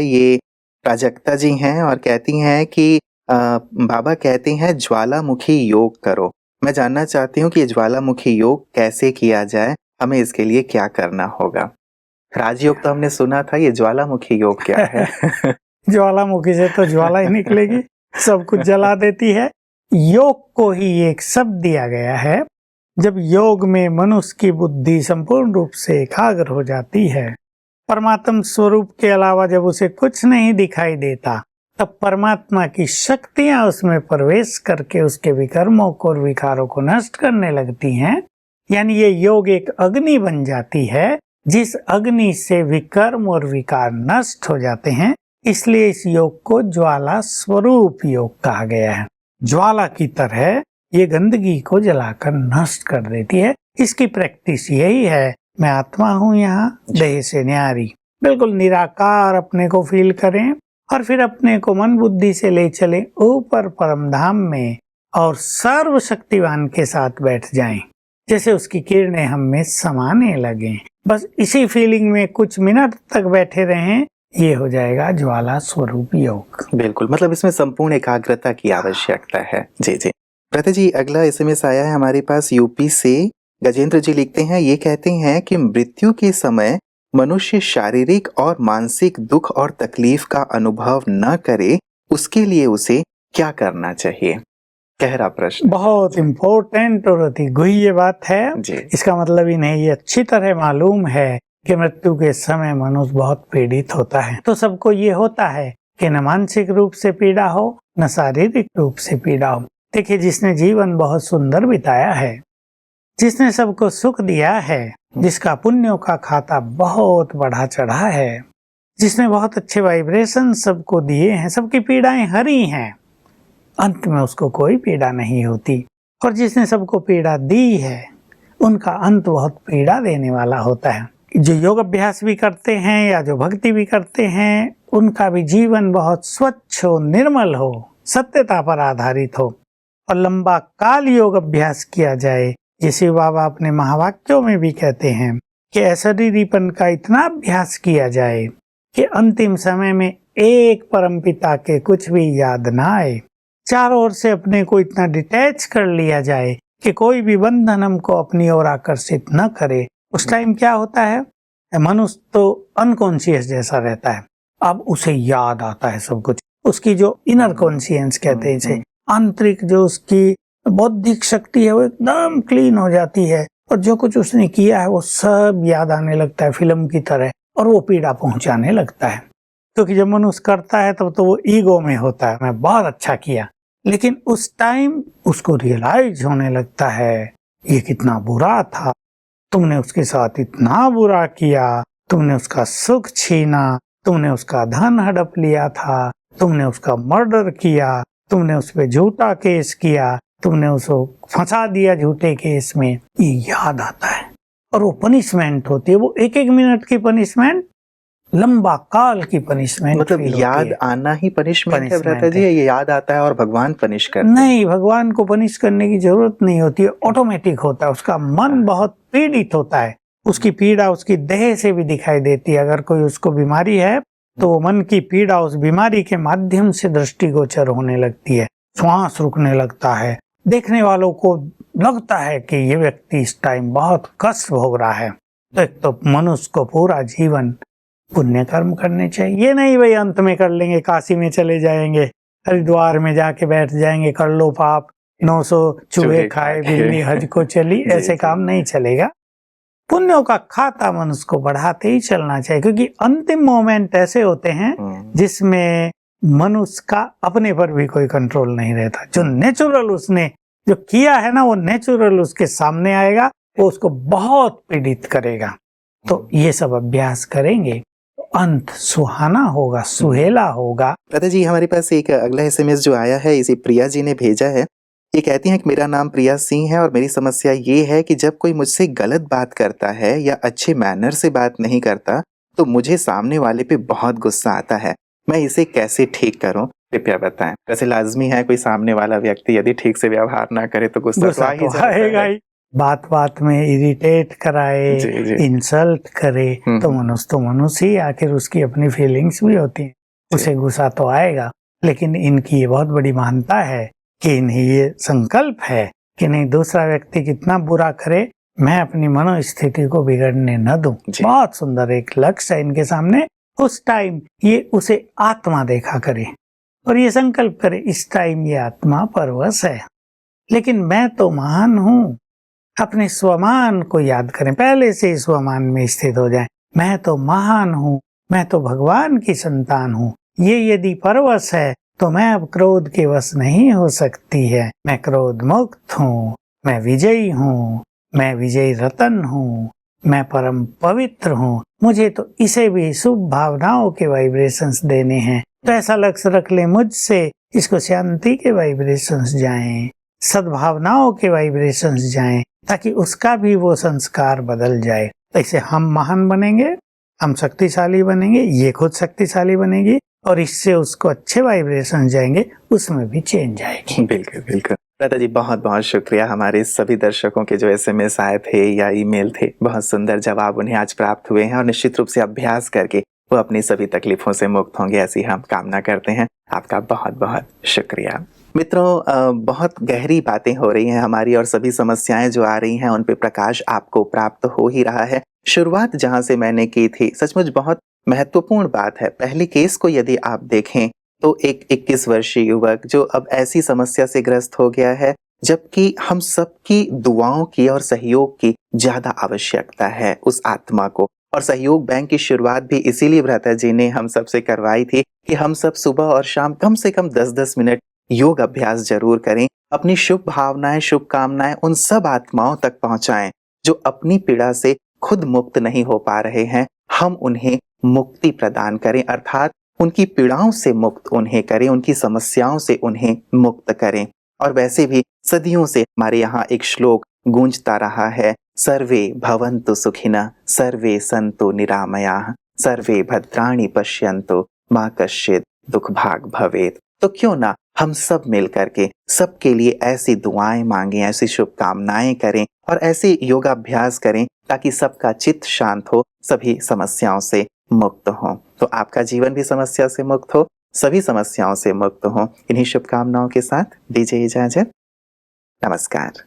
ये प्राजक्ता जी हैं और कहती हैं कि बाबा कहते हैं ज्वालामुखी योग करो। मैं जानना चाहती हूँ कि ये ज्वालामुखी योग कैसे किया जाए? हमें इसके लिए क्या करना होगा? राजयोग तो हमने सुना था, ये ज्वालामुखी योग क्या है? ज्वालामुखी से तो ज्वाला ही निकलेगी, सब कुछ जला देती है। योग को ही एक शब्द दिया गया है। जब योग में मनुष्य की बुद्धि संपूर्ण रूप से एकाग्र हो जाती है, परमात्म स्वरूप के अलावा जब उसे कुछ नहीं दिखाई देता, तब परमात्मा की शक्तियां उसमें प्रवेश करके उसके विकर्मों को और विकारों को नष्ट करने लगती हैं। यानी ये योग एक अग्नि बन जाती है, जिस अग्नि से विकर्म और विकार नष्ट हो जाते हैं। इसलिए इस योग को ज्वाला स्वरूप योग कहा गया है। ज्वाला की तरह ये गंदगी को जलाकर नष्ट कर देती है। इसकी प्रैक्टिस यही है, मैं आत्मा हूँ यहाँ देह से न्यारी, बिल्कुल निराकार अपने को फील करें और फिर अपने को मन बुद्धि से ले चले ऊपर परम धाम में और सर्वशक्तिवान के साथ बैठ जाएं, जैसे उसकी किरणें हम में समाने लगें। बस इसी फीलिंग में कुछ मिनट तक बैठे रहें, ये हो जाएगा ज्वाला स्वरूप योग। बिल्कुल, मतलब इसमें संपूर्ण एकाग्रता की आवश्यकता है। जी जी। प्रथा जी, अगला एसएमएस आया है हमारे पास यूपी से। गजेंद्र जी लिखते हैं, ये कहते हैं कि मृत्यु के समय मनुष्य शारीरिक और मानसिक दुख और तकलीफ का अनुभव न करे, उसके लिए उसे क्या करना चाहिए? गहरा प्रश्न, बहुत इम्पोर्टेंट और अति गुह्य बात है जी। इसका मतलब इन्हें ये अच्छी तरह मालूम है कि मृत्यु के समय मनुष्य बहुत पीड़ित होता है। तो सबको ये होता है कि न मानसिक रूप से पीड़ा हो, न शारीरिक रूप से पीड़ा हो। देखिए, जिसने जीवन बहुत सुंदर बिताया है, जिसने सबको सुख दिया है, जिसका पुण्यों का खाता बहुत बढ़ा चढ़ा है, जिसने बहुत अच्छे वाइब्रेशन सबको दिए हैं, सबकी पीड़ाएं हरी हैं, अंत में उसको कोई पीड़ा नहीं होती। और जिसने सबको पीड़ा दी है, उनका अंत बहुत पीड़ा देने वाला होता है। जो योग अभ्यास भी करते हैं या जो भक्ति भी करते हैं, उनका भी जीवन बहुत स्वच्छ हो, निर्मल हो, सत्यता पर आधारित हो और लंबा काल योग अभ्यास किया जाए। जैसे बाबा अपने महावाक्यों में भी कहते हैं कि अशरीरीपन का इतना अभ्यास किया जाए कि अंतिम समय में एक परमपिता के कुछ भी याद ना आए। चारों ओर से अपने को इतना डिटैच कर लिया जाए कि कोई भी बंधन हमको अपनी ओर आकर्षित न करे। उस टाइम क्या होता है, मनुष्य तो अनकॉन्शियस जैसा रहता है, अब उसे याद आता है सब कुछ। उसकी जो इनर कॉन्शियंस कहते हैं इसे, आंतरिक जो उसकी बौद्धिक शक्ति है वो एकदम क्लीन हो जाती है और जो कुछ उसने किया है वो सब याद आने लगता है फिल्म की तरह, और वो पीड़ा पहुंचाने लगता है। क्योंकि जब मनुष्य करता है तब तो वो ईगो में होता है, मैं बहुत अच्छा किया, लेकिन उस टाइम उसको रियलाइज होने लगता है ये कितना बुरा था, तुमने उसके साथ इतना बुरा किया, तुमने उसका सुख छीना, तुमने उसका धन हड़प लिया था, तुमने उसका मर्डर किया, तुमने उस पर झूठा केस किया, तुमने उसको फंसा दिया झूठे केस में। ये याद आता है और वो पनिशमेंट होती है, वो एक एक मिनट की पनिशमेंट लंबा काल की पनिशमेंट। मतलब याद आना ही पनिशमेंट है भ्राता जी? ये याद आता है और भगवान पनिश करते हैं? नहीं, भगवान को पनिश करने की जरूरत नहीं होती है, ऑटोमेटिक होता है। उसका मन बहुत पीड़ित होता है, उसकी पीड़ा उसकी देह से भी दिखाई देती है। अगर कोई उसको बीमारी है तो मन की पीड़ा उस बीमारी के माध्यम से दृष्टिगोचर होने लगती है, श्वास रुकने लगता है, देखने वालों को लगता है कि ये व्यक्ति इस टाइम बहुत कष्ट भोग रहा है। तो एक तो मनुष्य को पूरा जीवन पुण्य कर्म करने चाहिए। ये नहीं भाई अंत में कर लेंगे, काशी में चले जाएंगे, हरिद्वार में जाके बैठ जाएंगे, कर लो पाप, 900 चूहे खाए बिल्ली हज को चली, ऐसे काम नहीं चलेगा। पुण्यों का खाता मनुष्य को बढ़ाते ही चलना चाहिए, क्योंकि अंतिम मोमेंट ऐसे होते हैं जिसमें मनुष्य का अपने पर भी कोई कंट्रोल नहीं रहता। जो नेचुरल उसने जो किया है ना, वो नेचुरल उसके सामने आएगा, वो उसको बहुत पीड़ित करेगा। तो ये सब अभ्यास करेंगे अंत सुहाना होगा, सुहेला होगा। दादा जी, हमारे पास एक अगला एसएमएस जो आया है, इसे प्रिया जी ने भेजा है। ये कहती हैं कि मेरा नाम प्रिया सिंह है और मेरी समस्या ये है कि जब कोई मुझसे गलत बात करता है या अच्छे मैनर से बात नहीं करता तो मुझे सामने वाले पे बहुत गुस्सा आता है। मैं इसे कैसे ठीक करूं, कृपया बताएं। वैसे लाजमी है कोई सामने वाला व्यक्ति यदि ठीक से व्यवहार ना करे तो गुस्सा तो आ ही जाता है। बात बात में इरिटेट कराए, जी, जी। इंसल्ट करे, तो मनुष्य ही, आखिर उसकी अपनी फीलिंग्स भी होती हैं, उसे गुस्सा तो आएगा। लेकिन इनकी ये बहुत बड़ी महानता है कि इन्हें ये संकल्प है कि नहीं, दूसरा व्यक्ति कितना बुरा करे, मैं अपनी मनोस्थिति को बिगड़ने न दूं। बहुत सुंदर एक लक्ष्य है इनके सामने। उस टाइम ये उसे आत्मा देखा करे और ये संकल्प करे, इस टाइम ये आत्मा परवश है, लेकिन मैं तो महान हूँ। अपने स्वमान को याद करें, पहले से स्वमान में स्थित हो जाएं। मैं तो महान हूँ, मैं तो भगवान की संतान हूँ। ये यदि परवश है तो मैं अब क्रोध के वश नहीं हो सकती है। मैं क्रोध मुक्त हूँ, मैं विजयी हूँ, मैं विजयी रतन हूँ, मैं परम पवित्र हूँ। मुझे तो इसे भी शुभ भावनाओं के वाइब्रेशंस देने हैं। तो ऐसा लक्ष्य रख ले मुझसे, इसको शांति के वाइब्रेशंस जाएं, सद्भावनाओं के वाइब्रेशंस जाएं, ताकि उसका भी वो संस्कार बदल जाए। ऐसे हम महान बनेंगे, हम शक्तिशाली बनेंगे, ये खुद शक्तिशाली बनेगी और इससे उसको अच्छे वाइब्रेशन जाएंगे, उसमें भी चेंज आएगी। बिल्कुल बिल्कुल लता जी, बहुत बहुत शुक्रिया। हमारे सभी दर्शकों के जो SMS आए थे या ईमेल थे, बहुत सुंदर जवाब उन्हें आज प्राप्त हुए हैं और निश्चित रूप से अभ्यास करके वो अपनी सभी तकलीफों से मुक्त होंगे, ऐसी हम कामना करते हैं। आपका बहुत बहुत शुक्रिया। मित्रों, बहुत गहरी बातें हो रही हैं हमारी और सभी समस्याएं जो आ रही हैं उन पे प्रकाश आपको प्राप्त हो ही रहा है। शुरुआत जहां से मैंने की थी, सचमुच बहुत महत्वपूर्ण बात है। पहले केस को यदि आप देखें तो एक 21 वर्षीय युवक जो अब ऐसी समस्या से ग्रस्त हो गया है, जबकि हम सबकी दुआओं की और सहयोग की ज्यादा आवश्यकता है उस आत्मा को। और सहयोग बैंक की शुरुआत भी इसीलिए भ्राता जी ने हम सबसे करवाई थी कि हम सब सुबह और शाम कम से कम 10-10 मिनट योग अभ्यास जरूर करें। अपनी शुभ भावनाएं, शुभकामनाएं उन सब आत्माओं तक पहुंचाएं जो अपनी पीड़ा से खुद मुक्त नहीं हो पा रहे हैं। हम उन्हें मुक्ति प्रदान करें, अर्थात उनकी पीड़ाओं से मुक्त उन्हें करें, उनकी समस्याओं से उन्हें मुक्त करें। और वैसे भी सदियों से हमारे यहाँ एक श्लोक गूंजता रहा है, सर्वे भवन्तु सुखिनः, सर्वे सन्तु निरामयाः, सर्वे भद्राणि पश्यन्तु, मा कश्चित् दुःखभाग् भवेत्। तो क्यों ना हम सब मिल करके सबके लिए ऐसी दुआएं मांगें, ऐसी शुभकामनाएं करें और ऐसे योगाभ्यास करें ताकि सबका चित्त शांत हो, सभी समस्याओं से मुक्त हो। तो आपका जीवन भी समस्या से मुक्त हो, सभी समस्याओं से मुक्त हो। इन्हीं शुभकामनाओं के साथ दीजिए इजाजत। नमस्कार।